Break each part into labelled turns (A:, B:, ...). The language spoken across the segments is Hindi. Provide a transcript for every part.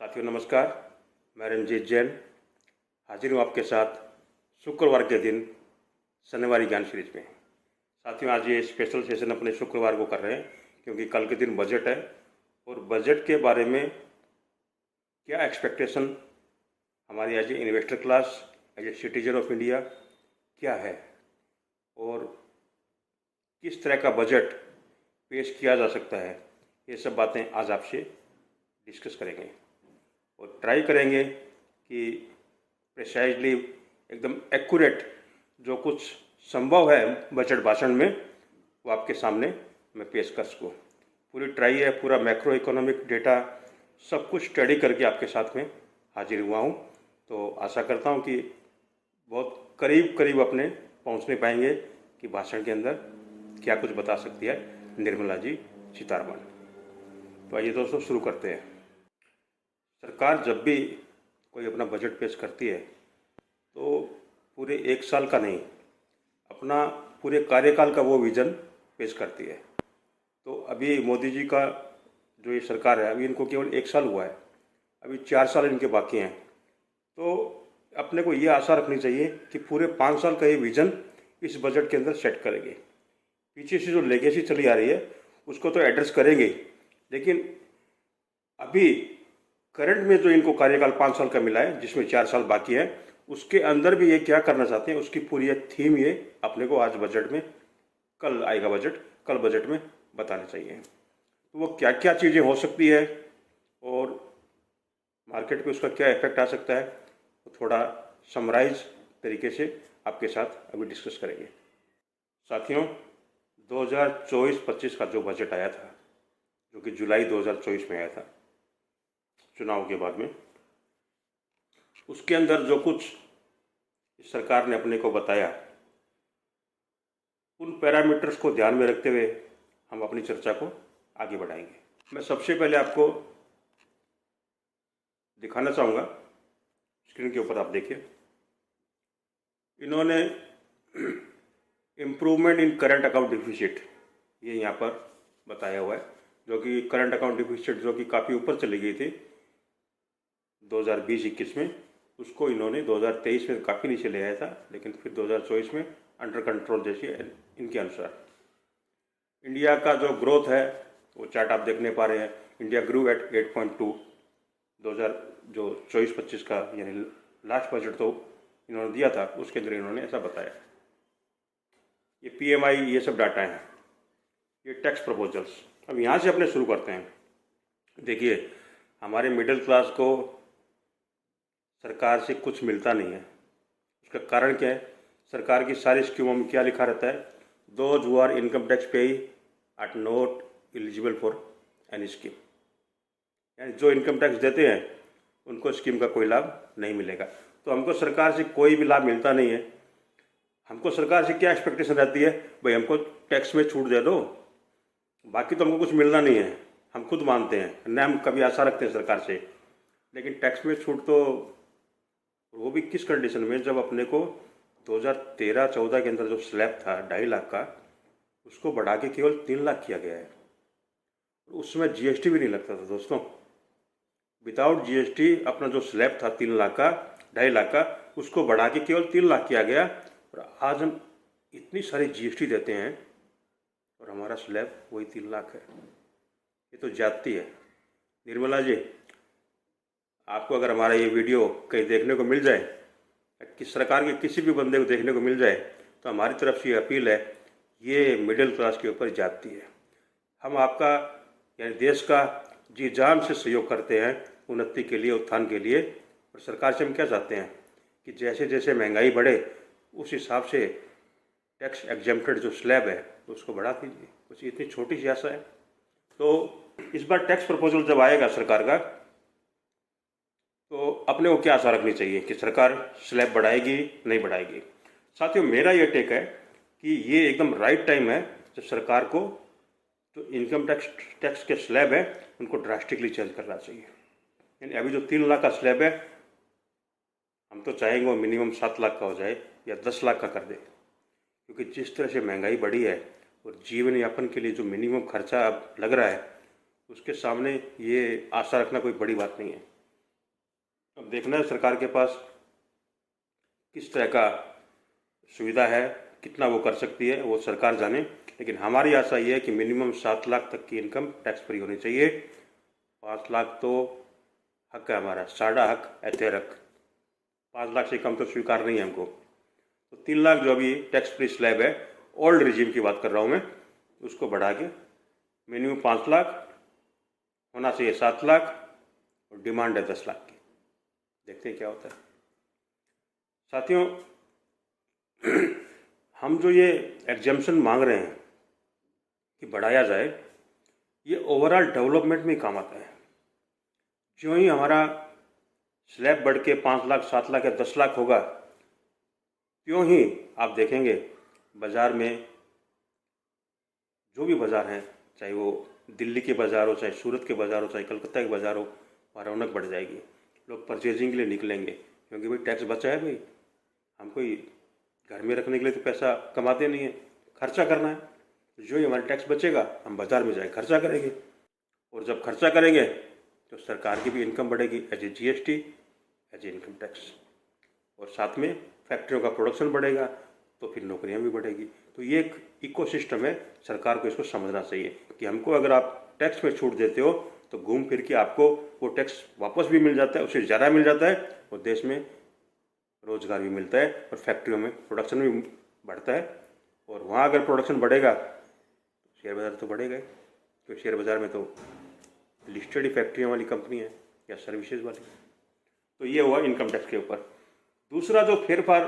A: साथियों नमस्कार। मैं रंजीत जैन हाजिर हूँ आपके साथ शुक्रवार के दिन शनिवारी ज्ञान सीरीज में। साथियों आज ये स्पेशल सेशन अपने शुक्रवार को कर रहे हैं क्योंकि कल के दिन बजट है और बजट के बारे में क्या एक्सपेक्टेशन हमारी as a investor class, as a citizen of India क्या है और किस तरह का बजट पेश किया जा सकता है, ये सब बातें आज आपसे डिस्कस करेंगे और ट्राई करेंगे कि प्रिसाइजली एकदम एक्यूरेट जो कुछ संभव है बजट भाषण में वो आपके सामने मैं पेश कर सकूँ। पूरी ट्राई है, पूरा मैक्रो इकोनॉमिक डेटा सब कुछ स्टडी करके आपके साथ में हाजिर हुआ हूँ। तो आशा करता हूँ कि बहुत करीब करीब अपने पहुँचने पाएंगे कि भाषण के अंदर क्या कुछ बता सकती है निर्मला जी सीतारमण। तो आइए दोस्तों शुरू करते हैं। सरकार जब भी कोई अपना बजट पेश करती है तो पूरे एक साल का नहीं, अपना पूरे कार्यकाल का वो विज़न पेश करती है। तो अभी मोदी जी का जो ये सरकार है अभी इनको केवल एक साल हुआ है, अभी 4 साल इनके बाकी हैं। तो अपने को ये आशा रखनी चाहिए कि पूरे 5 साल का ये विज़न इस बजट के अंदर सेट करेंगे। पीछे से जो लेगेसी चली आ रही है उसको तो एड्रेस करेंगे, लेकिन अभी करंट में जो इनको कार्यकाल 5 साल का मिला है जिसमें 4 साल बाकी है उसके अंदर भी ये क्या करना चाहते हैं उसकी पूरी एक थीम ये अपने को आज बजट में, कल आएगा बजट, कल बजट में बताना चाहिए। तो वो क्या क्या चीज़ें हो सकती है और मार्केट पे उसका क्या इफेक्ट आ सकता है तो थोड़ा समराइज तरीके से आपके साथ अभी डिस्कस करेंगे। साथियों 2024-25 का जो बजट आया था, जो कि जुलाई 2024 में आया था चुनाव के बाद में, उसके अंदर जो कुछ सरकार ने अपने को बताया उन पैरामीटर्स को ध्यान में रखते हुए हम अपनी चर्चा को आगे बढ़ाएंगे। मैं सबसे पहले आपको दिखाना चाहूँगा, स्क्रीन के ऊपर आप देखिए, इन्होंने improvement in current account deficit ये यहाँ पर बताया हुआ है, जो कि करंट अकाउंट डिफिसिट जो कि काफ़ी ऊपर चली गई थी 2020-21 में, उसको इन्होंने 2023 में काफ़ी नीचे ले आया था, लेकिन फिर 2024 में अंडर कंट्रोल जैसी इनके अनुसार। इंडिया का जो ग्रोथ है वो चार्ट आप देखने पा रहे हैं, इंडिया ग्रू एट 8.2 2024-25 का, यानी लास्ट बजट तो इन्होंने दिया था उसके अंदर इन्होंने ऐसा बताया। ये PMI ये सब डाटा हैं, ये टैक्स प्रपोजल्स। अब यहाँ से अपने शुरू करते हैं। देखिए हमारे मिडिल क्लास को सरकार से कुछ मिलता नहीं है, उसका कारण क्या है? सरकार की सारी स्कीमों में क्या लिखा रहता है? Those who are income tax pay are not eligible for any scheme, यानी जो इनकम टैक्स देते हैं उनको स्कीम का कोई लाभ नहीं मिलेगा। तो हमको सरकार से कोई भी लाभ मिलता नहीं है। हमको सरकार से क्या एक्सपेक्टेशन रहती है? भाई हमको टैक्स में छूट दे दो, बाकी तो हमको कुछ मिलना नहीं है, हम खुद मानते हैं न, हम कभी आशा रखते हैं सरकार से। लेकिन टैक्स में छूट तो वो भी किस कंडीशन में, जब अपने को 2013-14 के अंदर जो स्लैब था 2.5 लाख का, उसको बढ़ा के केवल 3 लाख किया गया है। उसमें GST भी नहीं लगता था दोस्तों। विदाउट GST अपना जो स्लैब था 3 लाख का, 2.5 लाख का, उसको बढ़ा के केवल 3 लाख किया गया। और आज हम इतनी सारी GST देते हैं और हमारा स्लैब वही 3 लाख है। ये तो ज्यादती है। निर्मला जी, आपको अगर हमारा ये वीडियो कहीं देखने को मिल जाए, कि सरकार के किसी भी बंदे को देखने को मिल जाए, तो हमारी तरफ से ये अपील है, ये मिडिल क्लास के ऊपर ज्यादती है। हम आपका यानी देश का जी जान से सहयोग करते हैं उन्नति के लिए, उत्थान के लिए। और सरकार से हम क्या चाहते हैं कि जैसे जैसे महंगाई बढ़े उस हिसाब से टैक्स एग्जेम्प्टेड जो स्लैब है उसको बढ़ा दीजिए। कुछ इतनी छोटी सी आशा है। तो इस बार टैक्स प्रपोजल जब आएगा सरकार का, तो अपने को क्या आशा रखनी चाहिए कि सरकार स्लैब बढ़ाएगी नहीं बढ़ाएगी? साथियों मेरा ये टेक है कि ये एकदम राइट टाइम है जब सरकार को जो इनकम टैक्स के स्लैब है उनको ड्रास्टिकली चेंज करना चाहिए। यानी अभी जो 3 लाख का स्लैब है, हम तो चाहेंगे वो मिनिमम 7 लाख का हो जाए या 10 लाख का कर दे, क्योंकि जिस तरह से महंगाई बढ़ी है और जीवन यापन के लिए जो मिनिमम खर्चा अब लग रहा है उसके सामने ये आशा रखना कोई बड़ी बात नहीं है। अब देखना है सरकार के पास किस तरह का सुविधा है, कितना वो कर सकती है वो सरकार जाने, लेकिन हमारी आशा ये है कि मिनिमम 7 लाख तक की इनकम टैक्स फ्री होनी चाहिए। 5 लाख तो हक है हमारा, साढ़ा हक ऐतेरक, 5 लाख से कम तो स्वीकार नहीं है हमको। तो 3 लाख जो अभी टैक्स फ्री स्लैब है, ओल्ड रिजीम की बात कर रहा हूँ मैं, उसको बढ़ा के मिनिमम 5 लाख होना चाहिए, 7 लाख, और डिमांड है 10 लाख की। देखते हैं क्या होता है। साथियों, हम जो ये एग्जाम्शन मांग रहे हैं कि बढ़ाया जाए, ये ओवरऑल डेवलपमेंट में काम आता है। जो ही हमारा स्लैब बढ़ के 5 लाख 7 लाख या 10 लाख होगा, त्यों ही आप देखेंगे बाज़ार में, जो भी बाज़ार हैं, चाहे वो दिल्ली के बाज़ार हो, चाहे सूरत के बाज़ार हो, चाहे कलकत्ता के बाज़ार हो, वहाँ रौनक बढ़ जाएगी। लोग परचेजिंग के लिए निकलेंगे, क्योंकि भाई टैक्स बचा है, भाई हम कोई घर में रखने के लिए तो पैसा कमाते नहीं है, खर्चा करना है। जो ही हमारा टैक्स बचेगा हम बाज़ार में जाए खर्चा करेंगे, और जब खर्चा करेंगे तो सरकार की भी इनकम बढ़ेगी as a GST, as a income tax, और साथ में फैक्ट्रियों का प्रोडक्शन बढ़ेगा तो फिर नौकरियां भी बढ़ेगी। तो ये एक इकोसिस्टम है, सरकार को इसको समझना चाहिए कि हमको अगर आप टैक्स में छूट देते हो तो घूम फिर के आपको वो टैक्स वापस भी मिल जाता है, उससे ज़्यादा मिल जाता है, और देश में रोज़गार भी मिलता है, और फैक्ट्रियों में प्रोडक्शन भी बढ़ता है। और वहाँ अगर प्रोडक्शन बढ़ेगा तो शेयर बाज़ार तो बढ़ेगा ही, क्योंकि शेयर बाज़ार में तो लिस्टेड ही फैक्ट्रियों वाली कंपनी है या सर्विसेज वाली। तो ये हुआ इनकम टैक्स के ऊपर। दूसरा जो फेरफार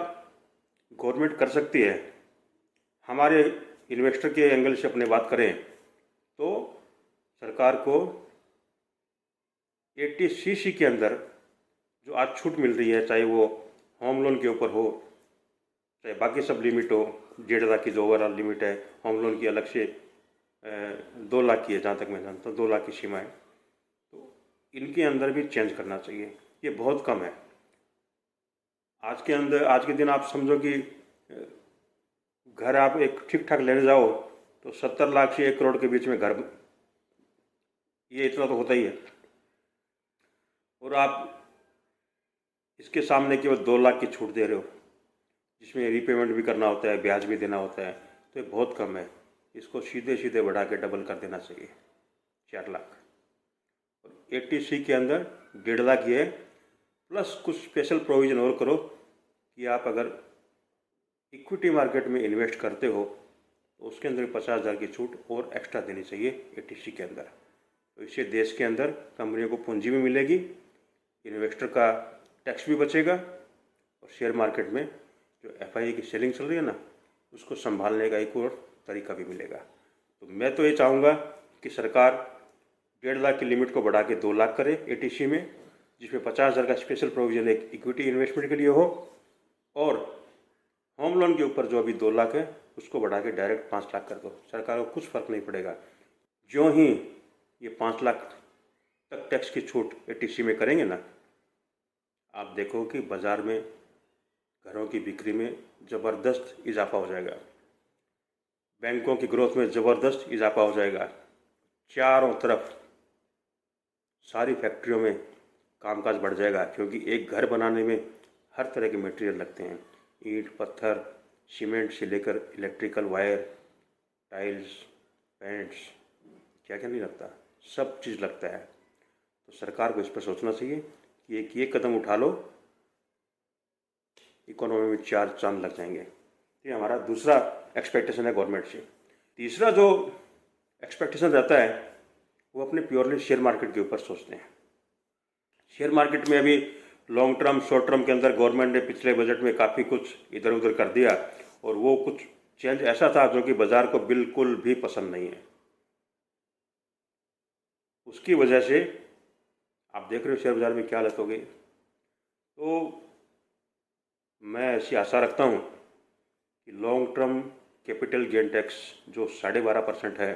A: गवर्नमेंट कर सकती है, हमारे इन्वेस्टर के एंगल से अपने बात करें तो सरकार को 80cc के अंदर जो आज छूट मिल रही है, चाहे वो होम लोन के ऊपर हो, चाहे बाकी सब लिमिट हो, 1.5 लाख की जो ओवरऑल लिमिट है, होम लोन की अलग से 2 लाख की है, जहाँ तक मैं जानता हूँ 2 लाख की सीमा है, तो इनके अंदर भी चेंज करना चाहिए। ये बहुत कम है। आज के दिन आप समझो कि घर आप एक ठीक ठाक लेने जाओ तो 70 लाख से 1 करोड़ के बीच में घर, ये इतना तो होता ही है, और आप इसके सामने केवल 2 लाख की छूट दे रहे हो, जिसमें रीपेमेंट भी करना होता है, ब्याज भी देना होता है, तो ये बहुत कम है। इसको सीधे सीधे बढ़ा के डबल कर देना चाहिए, 4 लाख। और 80C के अंदर 1.5 लाख ये है, प्लस कुछ स्पेशल प्रोविज़न और करो कि आप अगर इक्विटी मार्केट में इन्वेस्ट करते हो तो उसके अंदर 50,000 की छूट और एक्स्ट्रा देनी चाहिए 80C के अंदर। तो इससे देश के अंदर कंपनियों को पूंजी भी मिलेगी, इन्वेस्टर का टैक्स भी बचेगा, और शेयर मार्केट में जो FII की सेलिंग चल रही है ना, उसको संभालने का एक और तरीका भी मिलेगा। तो मैं तो ये चाहूँगा कि सरकार 1.5 लाख की लिमिट को बढ़ा के 2 लाख करे 80C में, जिसमें 50,000 का स्पेशल प्रोविज़न एक इक्विटी इन्वेस्टमेंट के लिए हो, और होम लोन के ऊपर जो अभी 2 लाख है उसको बढ़ा के डायरेक्ट 5 लाख कर दो। सरकार को कुछ फ़र्क नहीं पड़ेगा। जो ही ये 5 लाख तक टैक्स की छूट 80C में करेंगे ना, आप देखो कि बाज़ार में घरों की बिक्री में ज़बरदस्त इजाफा हो जाएगा, बैंकों की ग्रोथ में ज़बरदस्त इजाफा हो जाएगा, चारों तरफ सारी फैक्ट्रियों में कामकाज बढ़ जाएगा, क्योंकि एक घर बनाने में हर तरह के मटेरियल लगते हैं, ईंट पत्थर सीमेंट से लेकर इलेक्ट्रिकल वायर, टाइल्स, पेंट्स, क्या क्या नहीं लगता, सब चीज़ लगता है। तो सरकार को इस पर सोचना चाहिए कि एक ये कदम उठा लो, इकोनॉमी में 4 चांद लग जाएंगे। ये हमारा दूसरा एक्सपेक्टेशन है गवर्नमेंट से। तीसरा जो एक्सपेक्टेशन रहता है वो अपने प्योरली शेयर मार्केट के ऊपर सोचते हैं। शेयर मार्केट में अभी लॉन्ग टर्म शॉर्ट टर्म के अंदर गवर्नमेंट ने पिछले बजट में काफ़ी कुछ इधर उधर कर दिया, और वो कुछ चेंज ऐसा था जो कि बाज़ार को बिल्कुल भी पसंद नहीं है। उसकी वजह से आप देख रहे हो शेयर बाज़ार में क्या हालत हो गई। तो मैं ऐसी आशा रखता हूँ कि long term capital gain tax जो 12.5% है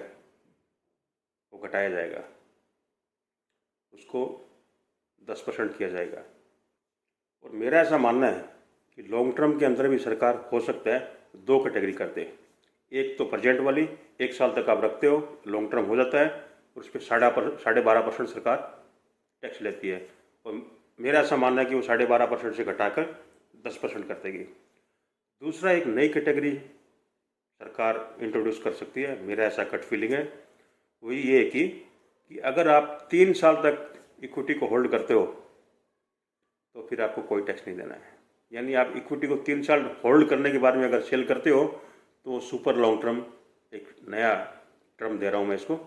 A: वो घटाया जाएगा, उसको 10% किया जाएगा। और मेरा ऐसा मानना है कि लॉन्ग टर्म के अंदर भी सरकार हो सकता है 2 कैटेगरी कर दे। एक तो प्रेजेंट वाली, 1 साल तक आप रखते हो, लॉन्ग टर्म हो जाता है, और उस पर 12.5% सरकार टैक्स लेती है। और मेरा ऐसा मानना है कि वो 12.5% से घटाकर 10% कर देगी। दूसरा, एक नई कैटेगरी सरकार इंट्रोड्यूस कर सकती है, मेरा ऐसा कट फीलिंग है। वही ये है कि अगर आप 3 साल तक इक्विटी को होल्ड करते हो तो फिर आपको कोई टैक्स नहीं देना है। यानी आप इक्विटी को 3 साल होल्ड करने के बाद में अगर सेल करते हो तो सुपर लॉन्ग टर्म, एक नया टर्म दे रहा हूँ मैं इसको,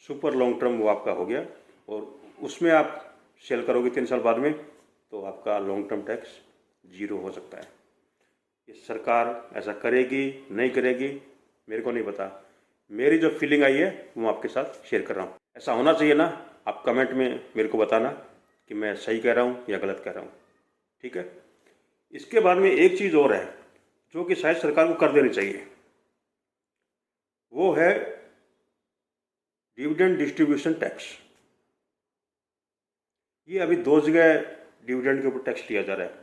A: सुपर लॉन्ग टर्म वो आपका हो गया, और उसमें आप सेल करोगे 3 साल बाद में तो आपका लॉन्ग टर्म टैक्स 0 हो सकता है। ये सरकार ऐसा करेगी नहीं करेगी मेरे को नहीं पता, मेरी जो फीलिंग आई है वो आपके साथ शेयर कर रहा हूँ। ऐसा होना चाहिए ना, आप कमेंट में मेरे को बताना कि मैं सही कह रहा हूँ या गलत कह रहा हूँ, ठीक है। इसके बाद में एक चीज़ और है जो कि शायद सरकार को कर देनी चाहिए, वो है डिविडेंड डिस्ट्रीब्यूशन टैक्स। ये अभी 2 जगह डिविडेंड के ऊपर टैक्स लिया जा रहा है,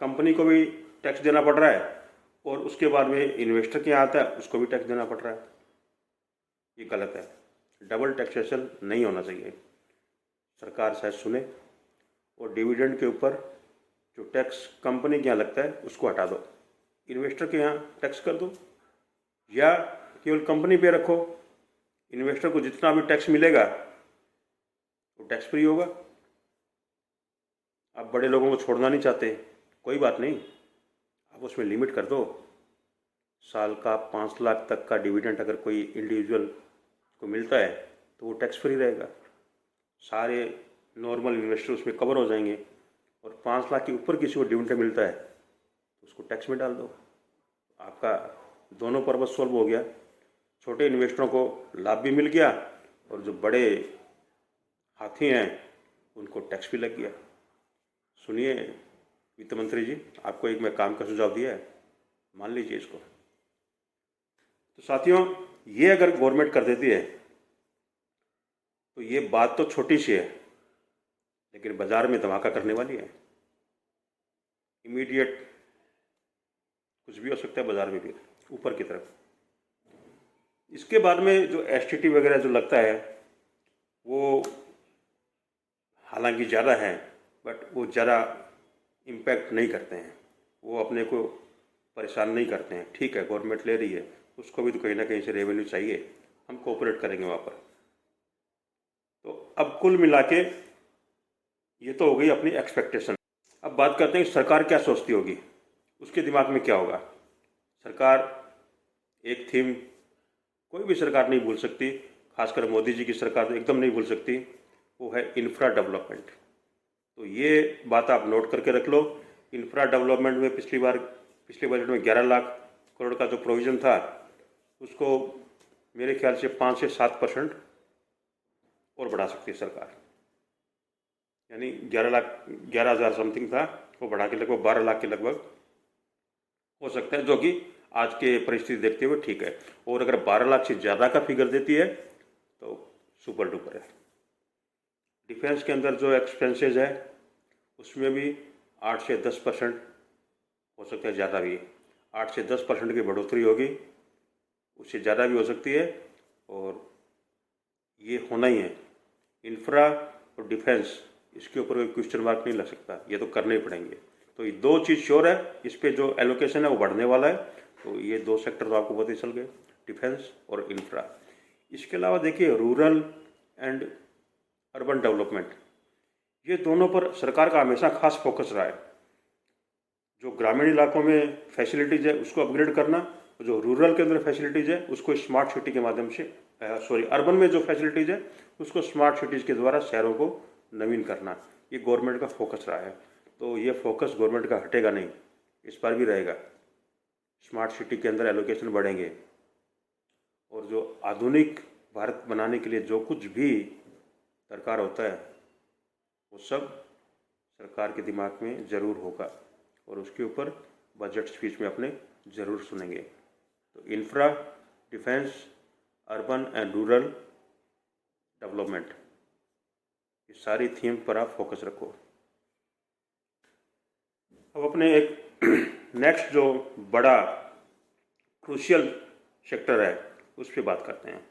A: कंपनी को भी टैक्स देना पड़ रहा है और उसके बाद में इन्वेस्टर के यहाँ आता है उसको भी टैक्स देना पड़ रहा है। ये गलत है, डबल टैक्सेशन नहीं होना चाहिए। सरकार शायद सुने और डिविडेंड के ऊपर जो टैक्स कंपनी के यहाँ लगता है उसको हटा दो, इन्वेस्टर के यहाँ टैक्स कर दो, या केवल कंपनी पे रखो। इन्वेस्टर को जितना भी टैक्स मिलेगा वो टैक्स फ्री होगा। आप बड़े लोगों को छोड़ना नहीं चाहते, कोई बात नहीं, आप उसमें लिमिट कर दो। साल का 5 लाख तक का डिविडेंड अगर कोई इंडिविजुअल को मिलता है तो वो टैक्स फ्री रहेगा, सारे नॉर्मल इन्वेस्टर उसमें कवर हो जाएंगे। और 5 लाख के ऊपर किसी को डिविडेंड मिलता है तो उसको टैक्स में डाल दो, आपका दोनों पर्पज सॉल्व हो गया। छोटे इन्वेस्टरों को लाभ भी मिल गया और जो बड़े हाथी हैं उनको टैक्स भी लग गया। सुनिए वित्त मंत्री जी, आपको एक मैं काम का सुझाव दिया है, मान लीजिए इसको। तो साथियों, ये अगर गवर्नमेंट कर देती है तो ये बात तो छोटी सी है लेकिन बाजार में धमाका करने वाली है। इमीडिएट कुछ भी हो सकता है बाजार में भी ऊपर की तरफ। इसके बाद में जो एसटीटी वगैरह जो लगता है वो हालांकि ज़्यादा है बट वो ज़्यादा इम्पैक्ट नहीं करते हैं, वो अपने को परेशान नहीं करते हैं। ठीक है, गवर्नमेंट ले रही है, उसको भी तो कहीं ना कहीं से रेवेन्यू चाहिए, हम कोऑपरेट करेंगे वहाँ पर। तो अब कुल मिला के ये तो हो गई अपनी एक्सपेक्टेशन। अब बात करते हैं कि सरकार क्या सोचती होगी, उसके दिमाग में क्या होगा। सरकार एक थीम कोई भी सरकार नहीं भूल सकती, खासकर मोदी जी की सरकार तो एकदम नहीं भूल सकती, वो है इंफ्रा डेवलपमेंट। तो ये बात आप नोट करके रख लो। इंफ्रा डेवलपमेंट में पिछले बजट में 11 लाख करोड़ का जो प्रोविज़न था उसको मेरे ख्याल से 5 से 7% और बढ़ा सकती है सरकार। यानी 11,000 समथिंग था, वो बढ़ा के लगभग 12 लाख के लगभग हो सकता है, जो कि आज के परिस्थिति देखते हुए ठीक है। और अगर 12 लाख से ज़्यादा का फिगर देती है तो सुपर डुपर है। डिफेंस के अंदर जो एक्सपेंसेस है उसमें भी 8 से 10% हो सकता है, ज़्यादा भी 8 से 10% की बढ़ोतरी होगी, उससे ज़्यादा भी हो सकती है। और ये होना ही है, इंफ्रा और डिफेंस, इसके ऊपर कोई क्वेश्चन मार्क नहीं लग सकता, ये तो करने ही पड़ेंगे। तो ये 2 चीज़ श्योर है, इस पर जो एलोकेशन है वो बढ़ने वाला है। तो ये 2 सेक्टर तो आपको पता ही चल गए, डिफेंस और इंफ्रा। इसके अलावा देखिए रूरल एंड अर्बन डेवलपमेंट, ये दोनों पर सरकार का हमेशा खास फोकस रहा है। जो ग्रामीण इलाकों में फैसिलिटीज़ है उसको अपग्रेड करना, जो रूरल के अंदर फैसिलिटीज़ है उसको स्मार्ट सिटी के माध्यम से अर्बन में जो फैसिलिटीज़ है उसको स्मार्ट सिटीज़ के द्वारा शहरों को नवीन करना, ये गवर्नमेंट का फोकस रहा है। तो ये फोकस गवर्नमेंट का हटेगा नहीं, इस बार भी रहेगा। स्मार्ट सिटी के अंदर एलोकेशन बढ़ेंगे और जो आधुनिक भारत बनाने के लिए जो कुछ भी दरकार होता है वो सब सरकार के दिमाग में ज़रूर होगा और उसके ऊपर बजट स्पीच में अपने ज़रूर सुनेंगे। तो infra, defence, urban and rural development, ये सारी थीम पर आप फोकस रखो। अब अपने एक नेक्स्ट जो बड़ा क्रूशियल सेक्टर है उस पर बात करते हैं।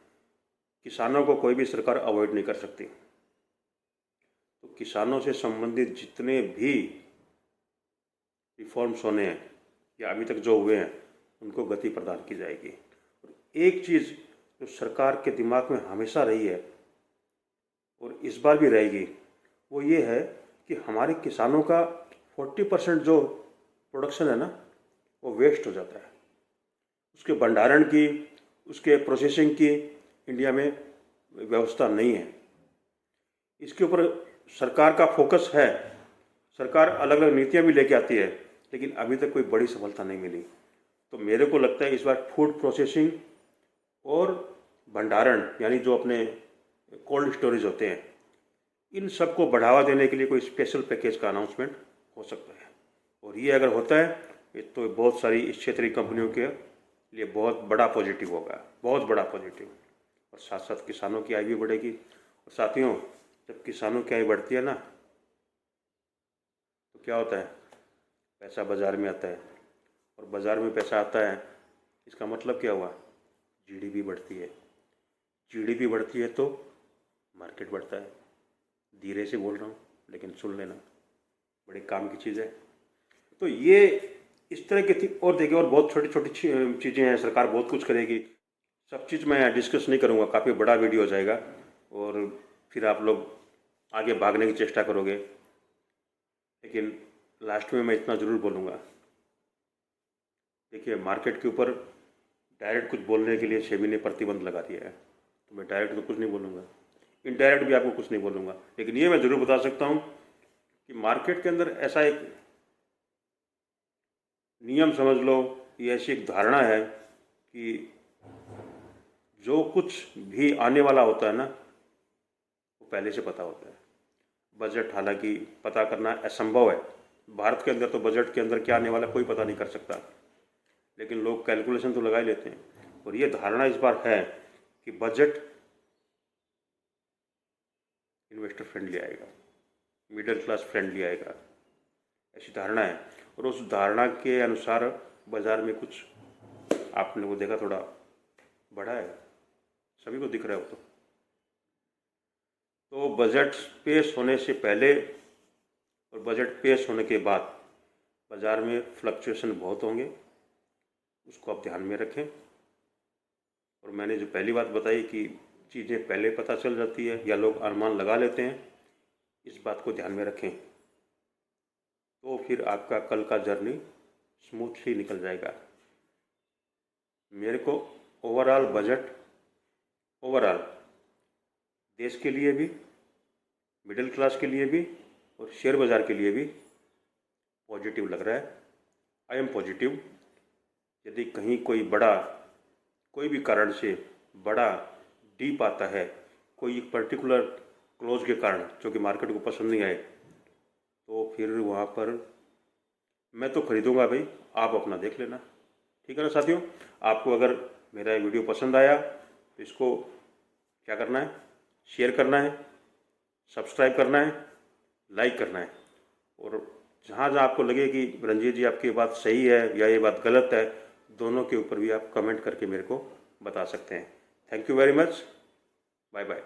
A: किसानों को कोई भी सरकार अवॉइड नहीं कर सकती। तो किसानों से संबंधित जितने भी रिफॉर्म्स होने हैं या अभी तक जो हुए हैं उनको गति प्रदान की जाएगी। और एक चीज़ जो सरकार के दिमाग में हमेशा रही है और इस बार भी रहेगी, वो ये है कि हमारे किसानों का 40% जो प्रोडक्शन है ना, वो वेस्ट हो जाता है। उसके भंडारण की, उसके प्रोसेसिंग की इंडिया में व्यवस्था नहीं है। इसके ऊपर सरकार का फोकस है, सरकार अलग अलग नीतियाँ भी लेके आती है, लेकिन अभी तक कोई बड़ी सफलता नहीं मिली। तो मेरे को लगता है इस बार फूड प्रोसेसिंग और भंडारण, यानी जो अपने कोल्ड स्टोरेज होते हैं, इन सब को बढ़ावा देने के लिए कोई स्पेशल पैकेज का अनाउंसमेंट हो सकता है। और ये अगर होता है तो बहुत सारी इस क्षेत्र की कंपनियों के लिए बहुत बड़ा पॉजिटिव होगा, बहुत बड़ा पॉजिटिव। और साथ साथ किसानों की आय भी बढ़ेगी। और साथियों, जब किसानों की आय बढ़ती है ना, तो क्या होता है, पैसा बाज़ार में आता है। और बाज़ार में पैसा आता है, इसका मतलब क्या हुआ, जीडीपी बढ़ती है। जीडीपी बढ़ती है तो मार्केट बढ़ता है। धीरे से बोल रहा हूँ लेकिन सुन लेना, बड़े काम की चीज़ है। तो ये इस तरह की थी। और देखिए, और बहुत छोटी छोटी चीज़ें हैं, सरकार बहुत कुछ करेगी। सब चीज़ मैं डिस्कस नहीं करूँगा, काफ़ी बड़ा वीडियो हो जाएगा और फिर आप लोग आगे भागने की चेष्टा करोगे। लेकिन लास्ट में मैं इतना ज़रूर बोलूँगा, देखिए, मार्केट के ऊपर डायरेक्ट कुछ बोलने के लिए सेबी ने प्रतिबंध लगा दिया है, तो मैं डायरेक्ट तो कुछ नहीं बोलूँगा, इनडायरेक्ट भी आपको कुछ नहीं बोलूँगा। लेकिन ये मैं ज़रूर बता सकता हूँ कि मार्केट के अंदर ऐसा एक नियम समझ लो, ये ऐसी एक धारणा है कि जो कुछ भी आने वाला होता है ना, वो पहले से पता होता है। बजट हालांकि पता करना असंभव है, भारत के अंदर तो बजट के अंदर क्या आने वाला कोई पता नहीं कर सकता, लेकिन लोग कैलकुलेशन तो लगा ही लेते हैं। और ये धारणा इस बार है कि बजट इन्वेस्टर फ्रेंडली आएगा, मिडिल क्लास फ्रेंडली आएगा, ऐसी धारणा है। और उस धारणा के अनुसार बाज़ार में कुछ आपने वो देखा, थोड़ा बढ़ा है, सभी को दिख रहा है वो। तो बजट पेश होने से पहले और बजट पेश होने के बाद बाज़ार में फ्लक्चुएशन बहुत होंगे, उसको आप ध्यान में रखें। और मैंने जो पहली बात बताई कि चीज़ें पहले पता चल जाती है या लोग अनुमान लगा लेते हैं, इस बात को ध्यान में रखें, तो फिर आपका कल का जर्नी स्मूथली निकल जाएगा। मेरे को ओवरऑल बजट, ओवरऑल देश के लिए भी, मिडिल क्लास के लिए भी और शेयर बाज़ार के लिए भी पॉजिटिव लग रहा है। I am positive. यदि कहीं कोई भी कारण से बड़ा डीप आता है, कोई पर्टिकुलर क्लोज के कारण जो कि मार्केट को पसंद नहीं आए, तो फिर वहाँ पर मैं तो खरीदूंगा भाई, आप अपना देख लेना। ठीक है ना साथियों? आपको अगर मेरा ये वीडियो पसंद आया तो इसको क्या करना है, शेयर करना है, सब्सक्राइब करना है, लाइक करना है। और जहाँ जहाँ आपको लगे कि रंजीत जी आपकी बात सही है या ये बात गलत है, दोनों के ऊपर भी आप कमेंट करके मेरे को बता सकते हैं। Thank you very much. Bye bye.